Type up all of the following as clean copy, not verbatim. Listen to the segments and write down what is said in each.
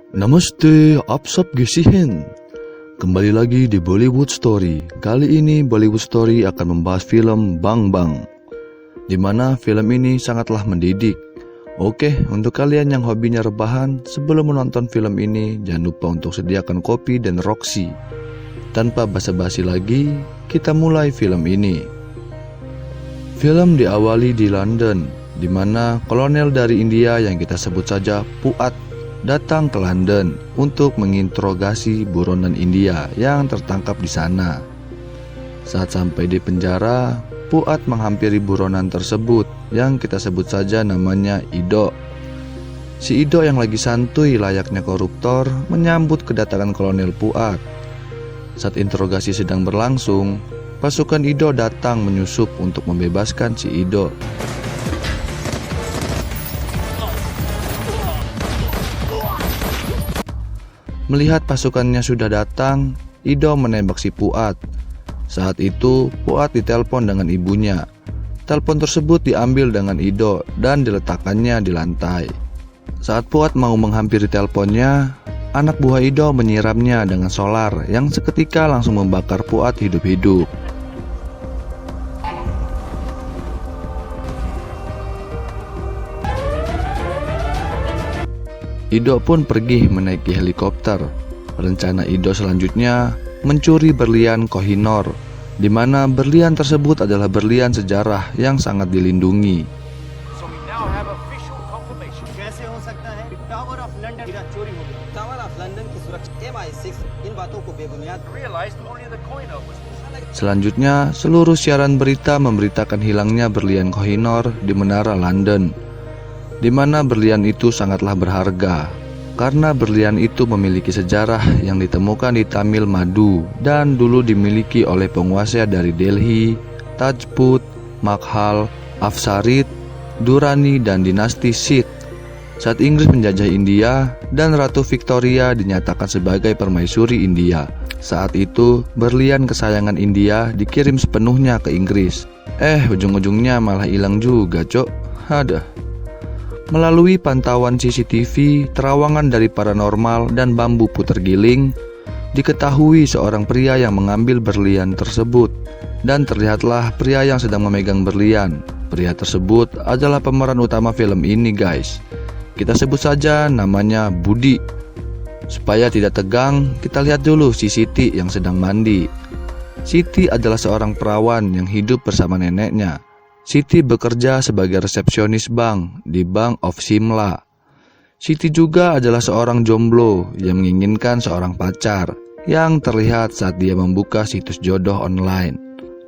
Namaste, apsap gesihen. Kembali lagi di Bollywood Story. Kali ini Bollywood Story akan membahas film Bang Bang, di mana film ini sangatlah mendidik. Oke, untuk kalian yang hobinya rebahan, sebelum menonton film ini, jangan lupa untuk sediakan kopi dan Roxy. Tanpa basa-basi lagi, kita mulai film ini. Film diawali di London, di mana kolonel dari India yang kita sebut saja Puat datang ke London untuk menginterogasi buronan India yang tertangkap di sana. Saat sampai di penjara, Puat menghampiri buronan tersebut yang kita sebut saja namanya Ido. Si Ido yang lagi santuy layaknya koruptor menyambut kedatangan kolonel Puat. Saat interogasi sedang berlangsung, pasukan Ido datang menyusup untuk membebaskan si Ido. Melihat pasukannya sudah datang, Ido menembak si Puat. Saat itu, Puat ditelepon dengan ibunya. Telepon tersebut diambil dengan Ido dan diletakkannya di lantai. Saat Puat mau menghampiri teleponnya, anak buah Ido menyiramnya dengan solar yang seketika langsung membakar Puat hidup-hidup. Ido pun pergi menaiki helikopter. Rencana Ido selanjutnya mencuri berlian Kohinoor, di mana berlian tersebut adalah berlian sejarah yang sangat dilindungi. Selanjutnya, seluruh siaran berita memberitakan hilangnya berlian Kohinoor di Menara London, di mana berlian itu sangatlah berharga, karena berlian itu memiliki sejarah yang ditemukan di Tamil Nadu dan dulu dimiliki oleh penguasa dari Delhi, Rajput, Maghal, Afsarid, Durrani, dan dinasti Sikh. Saat Inggris menjajah India dan Ratu Victoria dinyatakan sebagai permaisuri India. Saat itu, berlian kesayangan India dikirim sepenuhnya ke Inggris. Ujung-ujungnya malah hilang juga, cok. Aduh. Melalui pantauan CCTV, terawangan dari paranormal, dan bambu puter giling, diketahui seorang pria yang mengambil berlian tersebut. Dan terlihatlah pria yang sedang memegang berlian. Pria tersebut adalah pemeran utama film ini, guys. Kita sebut saja namanya Budi. Supaya tidak tegang, kita lihat dulu si Siti yang sedang mandi. Siti adalah seorang perawan yang hidup bersama neneknya. Siti bekerja sebagai resepsionis bank di Bank of Simla. Siti juga adalah seorang jomblo yang menginginkan seorang pacar yang terlihat saat dia membuka situs jodoh online.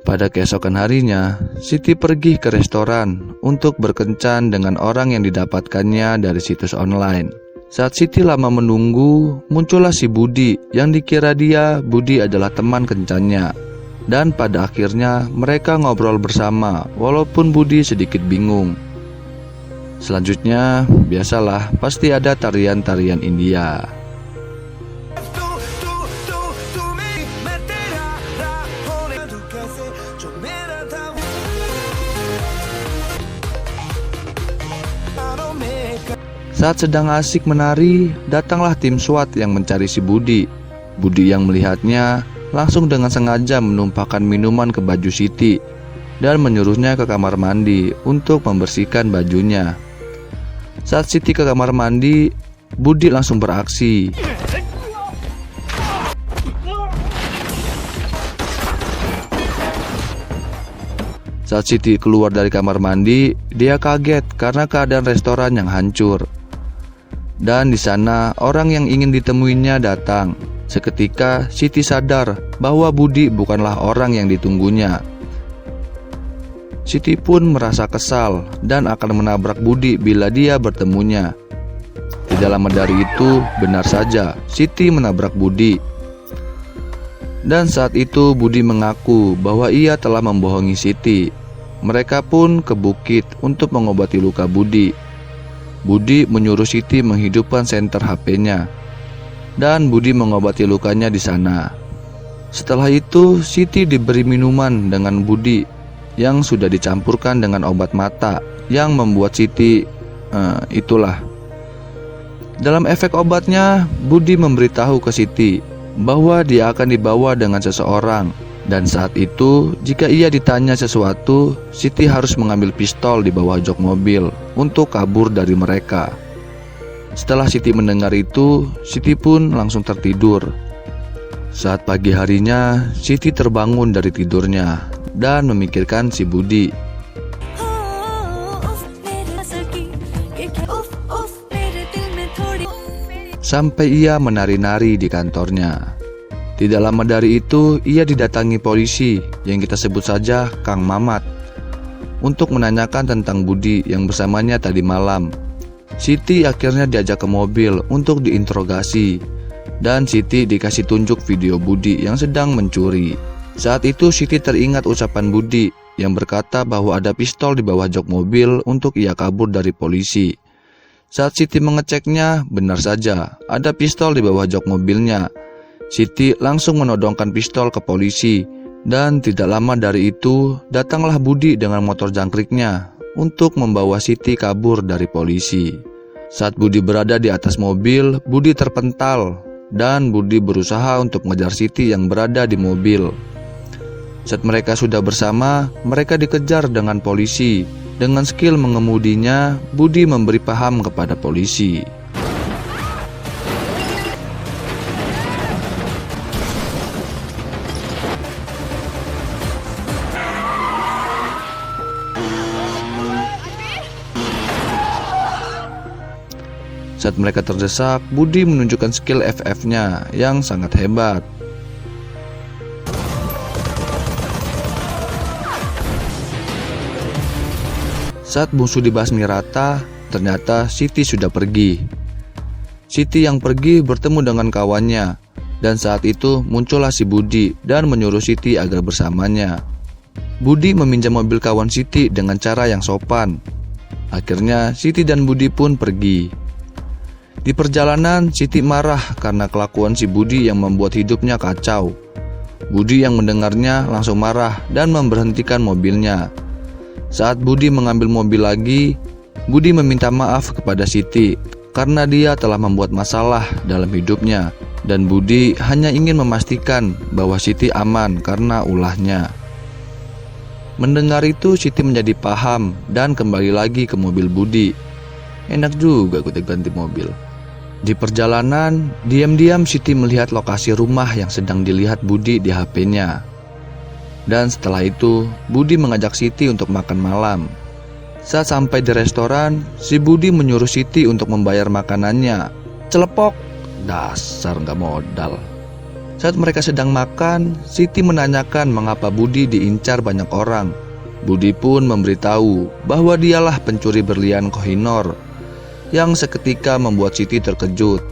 Pada keesokan harinya, Siti pergi ke restoran untuk berkencan dengan orang yang didapatkannya dari situs online. Saat Siti lama menunggu, muncullah si Budi yang dikira Budi adalah teman kencannya. Dan pada akhirnya mereka ngobrol bersama, walaupun Budi sedikit bingung. Selanjutnya, biasalah, pasti ada tarian-tarian India. Saat sedang asik menari, datanglah tim SWAT yang mencari si Budi. Budi yang melihatnya langsung dengan sengaja menumpahkan minuman ke baju Siti dan menyuruhnya ke kamar mandi untuk membersihkan bajunya. Saat Siti ke kamar mandi, Budi langsung beraksi. Saat Siti keluar dari kamar mandi, dia kaget karena keadaan restoran yang hancur. Dan di sana orang yang ingin ditemuinya datang. Seketika Siti sadar bahwa Budi bukanlah orang yang ditunggunya. Siti pun merasa kesal dan akan menabrak Budi bila dia bertemunya. Tidak lama dari itu, benar saja Siti menabrak Budi. Dan saat itu Budi mengaku bahwa ia telah membohongi Siti. Mereka pun ke bukit untuk mengobati luka Budi. Budi menyuruh Siti menghidupkan senter HP-nya. Dan Budi mengobati lukanya di sana. Setelah itu, Siti diberi minuman dengan Budi yang sudah dicampurkan dengan obat mata yang membuat Siti itulah Dalam efek obatnya, Budi memberitahu ke Siti bahwa dia akan dibawa dengan seseorang. Dan saat itu, jika ia ditanya sesuatu, Siti harus mengambil pistol di bawah jok mobil untuk kabur dari mereka. Setelah Siti mendengar itu, Siti pun langsung tertidur. Saat pagi harinya, Siti terbangun dari tidurnya dan memikirkan si Budi. Sampai ia menari-nari di kantornya. Tidak lama dari itu, ia didatangi polisi yang kita sebut saja Kang Mamat untuk menanyakan tentang Budi yang bersamanya tadi malam. Siti akhirnya diajak ke mobil untuk diinterogasi, dan Siti dikasih tunjuk video Budi yang sedang mencuri. Saat itu Siti teringat ucapan Budi yang berkata bahwa ada pistol di bawah jok mobil untuk ia kabur dari polisi. Saat Siti mengeceknya, benar saja ada pistol di bawah jok mobilnya. Siti langsung menodongkan pistol ke polisi, dan tidak lama dari itu datanglah Budi dengan motor jangkriknya untuk membawa Siti kabur dari polisi. Saat Budi berada di atas mobil, Budi terpental dan Budi berusaha untuk mengejar Siti yang berada di mobil. Saat mereka sudah bersama, mereka dikejar dengan polisi. Dengan skill mengemudinya, Budi memberi paham kepada polisi. Saat mereka terdesak, Budi menunjukkan skill FF-nya yang sangat hebat. Saat musuh dibasmi rata, ternyata Siti sudah pergi. Siti yang pergi bertemu dengan kawannya, dan saat itu muncullah si Budi dan menyuruh Siti agar bersamanya. Budi meminjam mobil kawan Siti dengan cara yang sopan. Akhirnya Siti dan Budi pun pergi. Di perjalanan, Siti marah karena kelakuan si Budi yang membuat hidupnya kacau. Budi yang mendengarnya langsung marah dan memberhentikan mobilnya. Saat Budi mengambil mobil lagi, Budi meminta maaf kepada Siti karena dia telah membuat masalah dalam hidupnya, dan Budi hanya ingin memastikan bahwa Siti aman karena ulahnya. Mendengar itu, Siti menjadi paham dan kembali lagi ke mobil Budi. Enak juga gue ganti mobil. Di perjalanan, diam-diam Siti melihat lokasi rumah yang sedang dilihat Budi di HP-nya. Dan setelah itu, Budi mengajak Siti untuk makan malam. Saat sampai di restoran, si Budi menyuruh Siti untuk membayar makanannya. Celepok, dasar nggak modal. Saat mereka sedang makan, Siti menanyakan mengapa Budi diincar banyak orang. Budi pun memberitahu bahwa dialah pencuri berlian Kohinoor, yang seketika membuat Siti terkejut.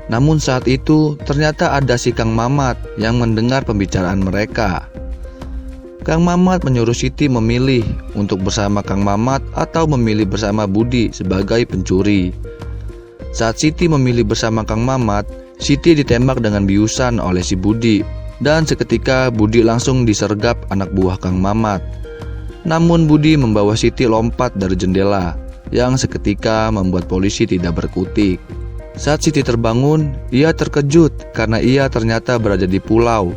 Namun saat itu ternyata ada si Kang Mamat yang mendengar pembicaraan mereka. Kang Mamat menyuruh Siti memilih untuk bersama Kang Mamat atau memilih bersama Budi sebagai pencuri. Saat Siti memilih bersama Kang Mamat, Siti ditembak dengan biusan oleh si Budi, dan seketika Budi langsung disergap anak buah Kang Mamat. Namun Budi membawa Siti lompat dari jendela, yang seketika membuat polisi tidak berkutik. Saat Siti terbangun, ia terkejut karena ia ternyata berada di pulau.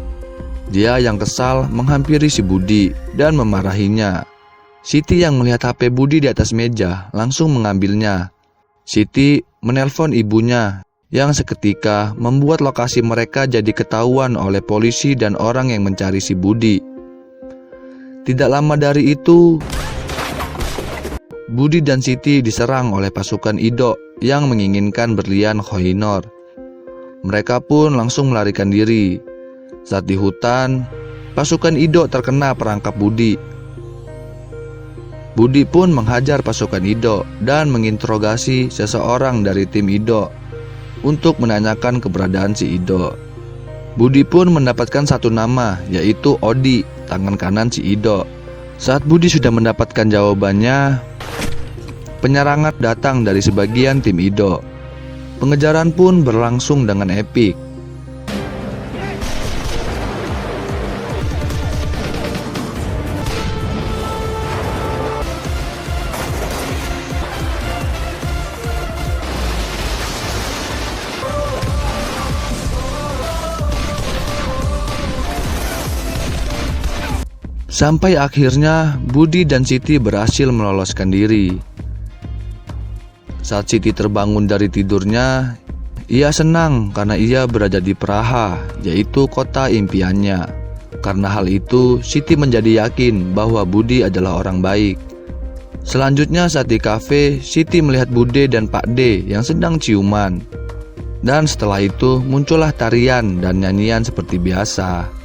Dia yang kesal menghampiri si Budi dan memarahinya. Siti yang melihat HP Budi di atas meja langsung mengambilnya. Siti menelpon ibunya, yang seketika membuat lokasi mereka jadi ketahuan oleh polisi dan orang yang mencari si Budi. Tidak lama dari itu, Budi dan Siti diserang oleh pasukan Ido yang menginginkan berlian Kohinoor. Mereka pun langsung melarikan diri. Saat di hutan, pasukan Ido terkena perangkap Budi. Budi pun menghajar pasukan Ido dan menginterogasi seseorang dari tim Ido untuk menanyakan keberadaan si Ido. Budi pun mendapatkan satu nama, yaitu Odi, tangan kanan si Ido. Saat Budi sudah mendapatkan jawabannya, penyerangan datang dari sebagian tim Ido. Pengejaran pun berlangsung dengan epik. Sampai akhirnya Budi dan Siti berhasil meloloskan diri. Saat Siti terbangun dari tidurnya, ia senang karena ia berada di Praha, yaitu kota impiannya. Karena hal itu, Siti menjadi yakin bahwa Budi adalah orang baik. Selanjutnya saat di kafe, Siti melihat Bude dan Pak D yang sedang ciuman. Dan setelah itu muncullah tarian dan nyanyian seperti biasa.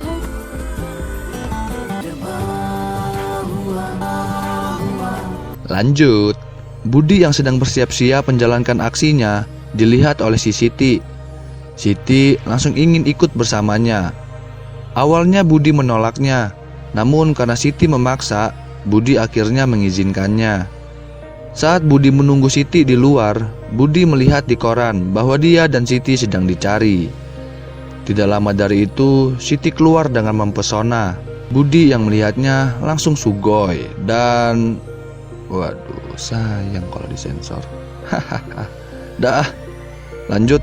Lanjut, Budi yang sedang bersiap-siap menjalankan aksinya dilihat oleh si Siti. Siti langsung ingin ikut bersamanya. Awalnya Budi menolaknya, namun karena Siti memaksa, Budi akhirnya mengizinkannya. Saat Budi menunggu Siti di luar, Budi melihat di koran bahwa dia dan Siti sedang dicari. Tidak lama dari itu, Siti keluar dengan mempesona. Budi yang melihatnya langsung sugoi dan... Waduh, sayang kalau disensor. Hahaha. Dah, lanjut.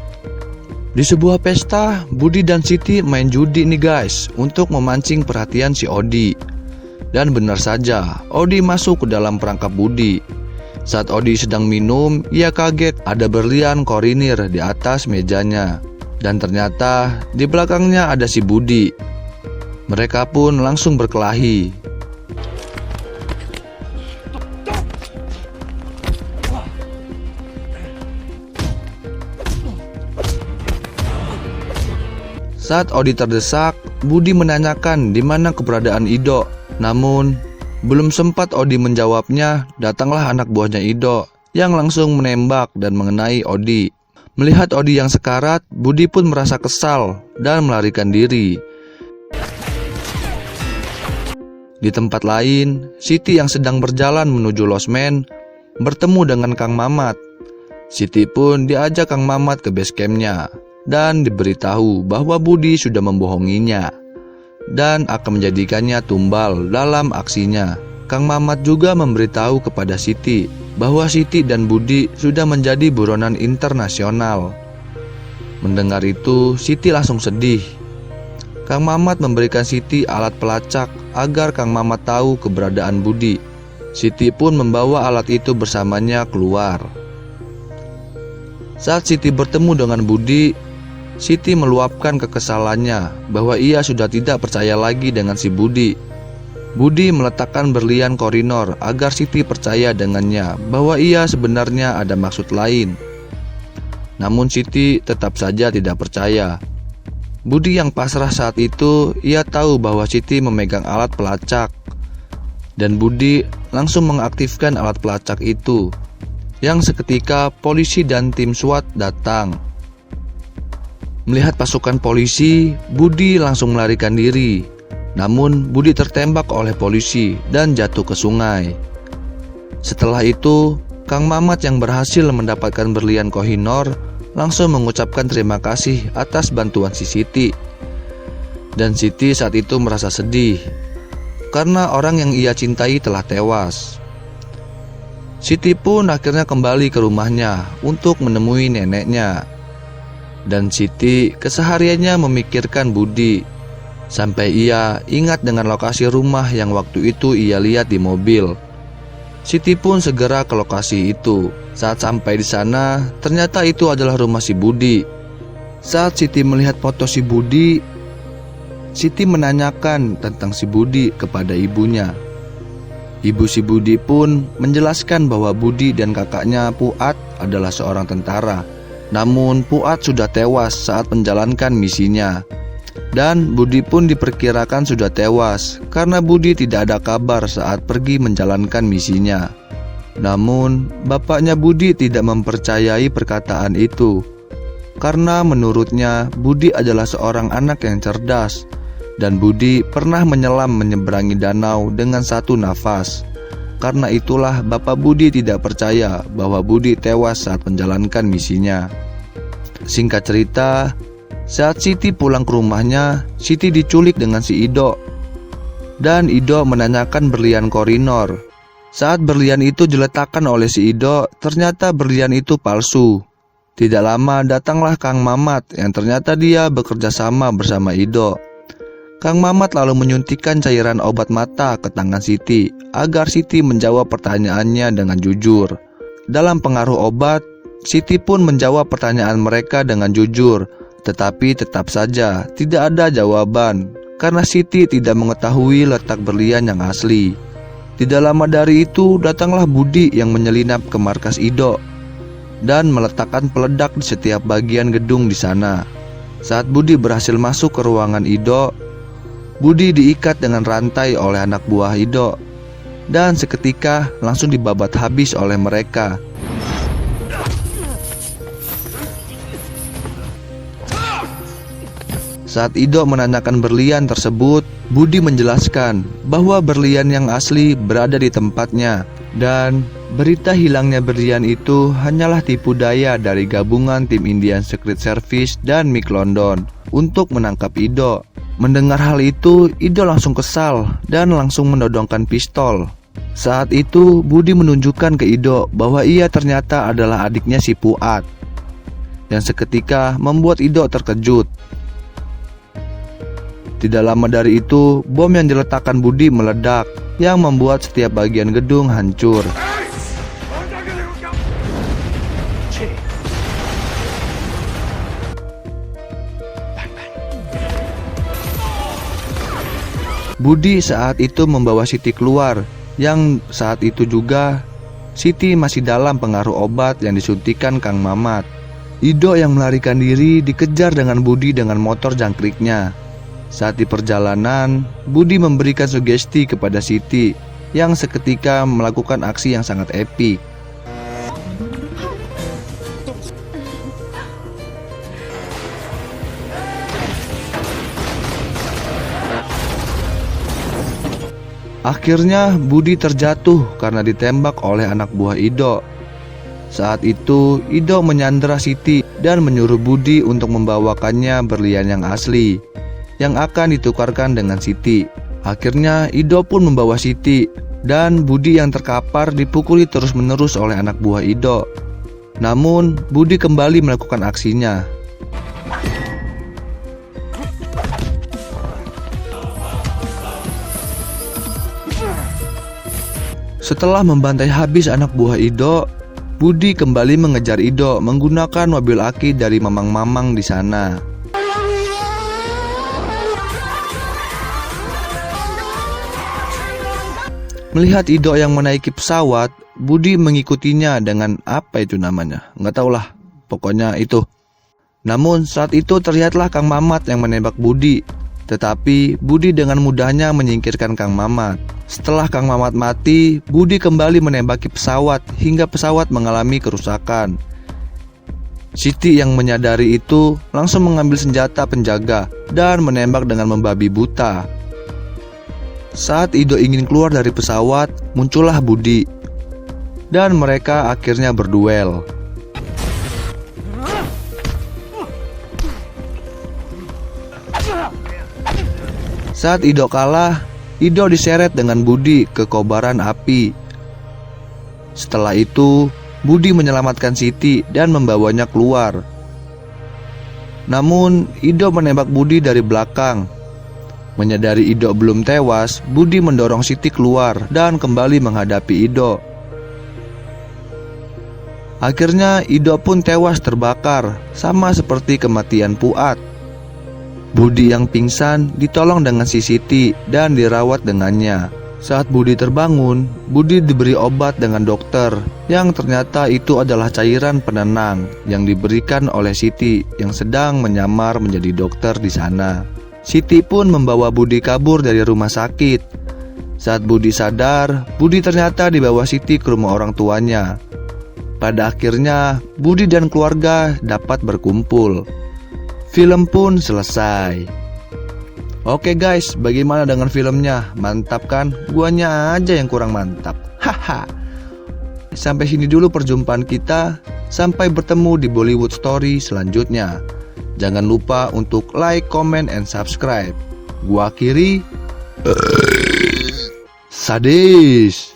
Di sebuah pesta, Budi dan Siti main judi nih guys, untuk memancing perhatian si Odi. Dan benar saja, Odi masuk ke dalam perangkap Budi. Saat Odi sedang minum, ia kaget ada berlian korinir di atas mejanya. Dan ternyata di belakangnya ada si Budi. Mereka pun langsung berkelahi. Saat Odi terdesak, Budi menanyakan di mana keberadaan Ido. Namun, belum sempat Odi menjawabnya, datanglah anak buahnya Ido yang langsung menembak dan mengenai Odi. Melihat Odi yang sekarat, Budi pun merasa kesal dan melarikan diri. Di tempat lain, Siti yang sedang berjalan menuju losmen bertemu dengan Kang Mamat. Siti pun diajak Kang Mamat ke base campnya dan diberitahu bahwa Budi sudah membohonginya dan akan menjadikannya tumbal dalam aksinya. Kang Mamat juga memberitahu kepada Siti bahwa Siti dan Budi sudah menjadi buronan internasional. Mendengar itu, Siti langsung sedih. Kang Mamat memberikan Siti alat pelacak agar Kang Mamat tahu keberadaan Budi. Siti pun membawa alat itu bersamanya keluar. Saat Siti bertemu dengan Budi, Siti meluapkan kekesalannya bahwa ia sudah tidak percaya lagi dengan si Budi. Budi meletakkan berlian korinor agar Siti percaya dengannya bahwa ia sebenarnya ada maksud lain. Namun Siti tetap saja tidak percaya. Budi yang pasrah saat itu, ia tahu bahwa Siti memegang alat pelacak. Dan Budi langsung mengaktifkan alat pelacak itu. Yang seketika polisi dan tim SWAT datang. Melihat pasukan polisi, Budi langsung melarikan diri. Namun Budi tertembak oleh polisi dan jatuh ke sungai. Setelah itu, Kang Mamat yang berhasil mendapatkan berlian Kohinoor langsung mengucapkan terima kasih atas bantuan si Siti. Dan Siti saat itu merasa sedih karena orang yang ia cintai telah tewas. Siti pun akhirnya kembali ke rumahnya untuk menemui neneknya. Dan Siti kesehariannya memikirkan Budi, sampai ia ingat dengan lokasi rumah yang waktu itu ia lihat di mobil. Siti pun segera ke lokasi itu. Saat sampai di sana, ternyata itu adalah rumah si Budi. Saat Siti melihat foto si Budi, Siti menanyakan tentang si Budi kepada ibunya. Ibu si Budi pun menjelaskan bahwa Budi dan kakaknya Puat adalah seorang tentara. Namun Puat sudah tewas saat menjalankan misinya. Dan Budi pun diperkirakan sudah tewas karena Budi tidak ada kabar saat pergi menjalankan misinya. Namun bapaknya Budi tidak mempercayai perkataan itu, karena menurutnya Budi adalah seorang anak yang cerdas. Dan Budi pernah menyelam menyeberangi danau dengan satu nafas. Karena itulah Bapak Budi tidak percaya bahwa Budi tewas saat menjalankan misinya. Singkat cerita, saat Siti pulang ke rumahnya, Siti diculik dengan si Ido. Dan Ido menanyakan berlian Kohinoor. Saat berlian itu diletakkan oleh si Ido, ternyata berlian itu palsu. Tidak lama datanglah Kang Mamat yang ternyata dia bekerja sama bersama Ido. Kang Mamat lalu menyuntikkan cairan obat mata ke tangan Siti agar Siti menjawab pertanyaannya dengan jujur. Dalam pengaruh obat, Siti pun menjawab pertanyaan mereka dengan jujur, tetapi tetap saja tidak ada jawaban karena Siti tidak mengetahui letak berlian yang asli. Tidak lama dari itu datanglah Budi yang menyelinap ke markas Ido dan meletakkan peledak di setiap bagian gedung di sana. Saat Budi berhasil masuk ke ruangan Ido, Budi diikat dengan rantai oleh anak buah Ido dan seketika langsung dibabat habis oleh mereka. Saat Ido menanyakan berlian tersebut, Budi menjelaskan bahwa berlian yang asli berada di tempatnya dan berita hilangnya berlian itu hanyalah tipu daya dari gabungan tim Indian Secret Service dan Mick London untuk menangkap Ido. Mendengar hal itu, Ido langsung kesal dan langsung menodongkan pistol. Saat itu, Budi menunjukkan ke Ido bahwa ia ternyata adalah adiknya si Puat, yang seketika membuat Ido terkejut. Tidak lama dari itu, bom yang diletakkan Budi meledak, yang membuat setiap bagian gedung hancur. Budi saat itu membawa Siti keluar, yang saat itu juga Siti masih dalam pengaruh obat yang disuntikan Kang Mamat. Ido yang melarikan diri dikejar dengan Budi dengan motor jangkriknya. Saat di perjalanan, Budi memberikan sugesti kepada Siti yang seketika melakukan aksi yang sangat epik. Akhirnya Budi terjatuh karena ditembak oleh anak buah Ido. Saat itu Ido menyandera Siti dan menyuruh Budi untuk membawakannya berlian yang asli yang akan ditukarkan dengan Siti. Akhirnya Ido pun membawa Siti dan Budi yang terkapar dipukuli terus-menerus oleh anak buah Ido. Namun Budi kembali melakukan aksinya. Setelah membantai habis anak buah Ido, Budi kembali mengejar Ido menggunakan mobil aki dari mamang-mamang di sana. Melihat Ido yang menaiki pesawat, Budi mengikutinya dengan apa itu namanya, nggak tahulah, pokoknya itu. Namun saat itu terlihatlah Kang Mamat yang menembak Budi, tetapi Budi dengan mudahnya menyingkirkan Kang Mamat. Setelah Kang Mamat mati, Budi kembali menembaki pesawat hingga pesawat mengalami kerusakan. Siti yang menyadari itu langsung mengambil senjata penjaga dan menembak dengan membabi buta. Saat Ido ingin keluar dari pesawat, muncullah Budi dan mereka akhirnya berduel. Saat Ido kalah, Ido diseret dengan Budi ke kobaran api. Setelah itu, Budi menyelamatkan Siti dan membawanya keluar. Namun, Ido menembak Budi dari belakang. Menyadari Ido belum tewas, Budi mendorong Siti keluar dan kembali menghadapi Ido. Akhirnya, Ido pun tewas terbakar, sama seperti kematian Puat. Budi yang pingsan ditolong dengan si Siti dan dirawat dengannya. Saat Budi terbangun, Budi diberi obat dengan dokter yang ternyata itu adalah cairan penenang yang diberikan oleh Siti yang sedang menyamar menjadi dokter di sana. Siti pun membawa Budi kabur dari rumah sakit. Saat Budi sadar, Budi ternyata dibawa Siti ke rumah orang tuanya. Pada akhirnya, Budi dan keluarga dapat berkumpul. Film pun selesai. Oke guys, bagaimana dengan filmnya? Mantap kan? Guanya aja yang kurang mantap. Haha. Sampai sini dulu perjumpaan kita. Sampai bertemu di Bollywood Story selanjutnya. Jangan lupa untuk like, comment, and subscribe. Gua akhiri. Sadis.